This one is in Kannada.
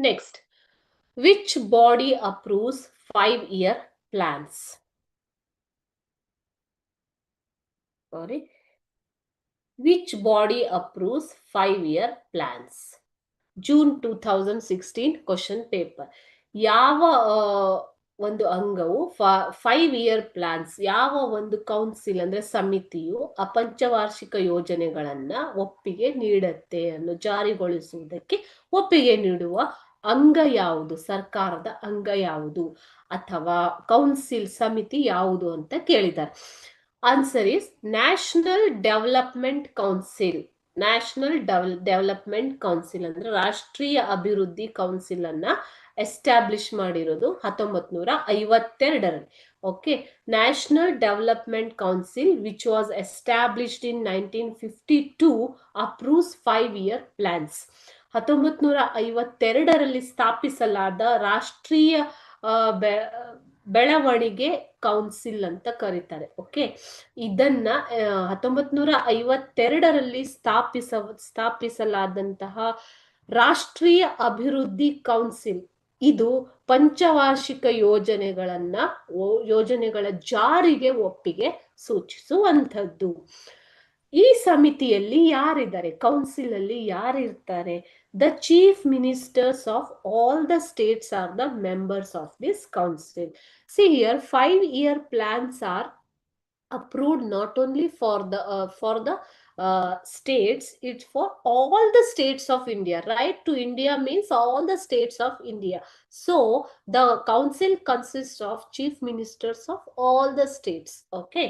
Next, which body approves 5-year plans? Sorry. Which body approves 5-year plans? June 2016 question paper. ಯಾವ ಒಂದು ಅಂಗವು 5-year ಪ್ಲಾನ್ಸ್, ಯಾವ ಒಂದು ಕೌನ್ಸಿಲ್ ಅಂದ್ರೆ ಸಮಿತಿಯು ಆ ಪಂಚವಾರ್ಷಿಕ ಯೋಜನೆಗಳನ್ನ ಒಪ್ಪಿಗೆ ನೀಡುತ್ತೆ ಅನ್ನು ಜಾರಿಗೊಳಿಸುವುದಕ್ಕೆ ಒಪ್ಪಿಗೆ ನೀಡುವ ಅಂಗ ಯಾವುದು, ಸರ್ಕಾರದ ಅಂಗ ಯಾವುದು ಅಥವಾ ಕೌನ್ಸಿಲ್ ಸಮಿತಿ ಯಾವುದು ಅಂತ ಕೇಳಿದ್ದಾರೆ. Answer is national development council. National development council ಅಂದ್ರೆ ರಾಷ್ಟ್ರೀಯ ಅಭಿವೃದ್ಧಿ ಕೌನ್ಸಿಲ್ ಅನ್ನ ಎಸ್ಟಾಬ್ಲಿಷ್ ಮಾಡಿರೋದು 1952ರಲ್ಲಿ. Okay, national development council which was established in 1952 approves 5-year plans. 1952ರಲ್ಲಿ ಸ್ಥಾಪಿಸಲಾದ ರಾಷ್ಟ್ರೀಯ ಬೆಳವಣಿಗೆ ಕೌನ್ಸಿಲ್ ಅಂತ ಕರೀತಾರೆ. ಓಕೆ, ಇದನ್ನ 1952ರಲ್ಲಿ ಸ್ಥಾಪಿಸಲಾದಂತಹ ರಾಷ್ಟ್ರೀಯ ಅಭಿವೃದ್ಧಿ ಕೌನ್ಸಿಲ್ ಇದು ಪಂಚವಾರ್ಷಿಕ ಯೋಜನೆಗಳ ಜಾರಿಗೆ ಒಪ್ಪಿಗೆ ಸೂಚಿಸುವಂಥದ್ದು. ಈ ಸಮಿತಿಯಲ್ಲಿ ಯಾರಿದ್ದಾರೆ, ಕೌನ್ಸಿಲ್ ಅಲ್ಲಿ ಯಾರಿರ್ತಾರೆ? The chief ministers of all the states are the members of this council. See here, 5-year plans are approved not only for the states, it's for all the states of India. Right to India means all the states of India. So the council consists of chief ministers of all the states. Okay.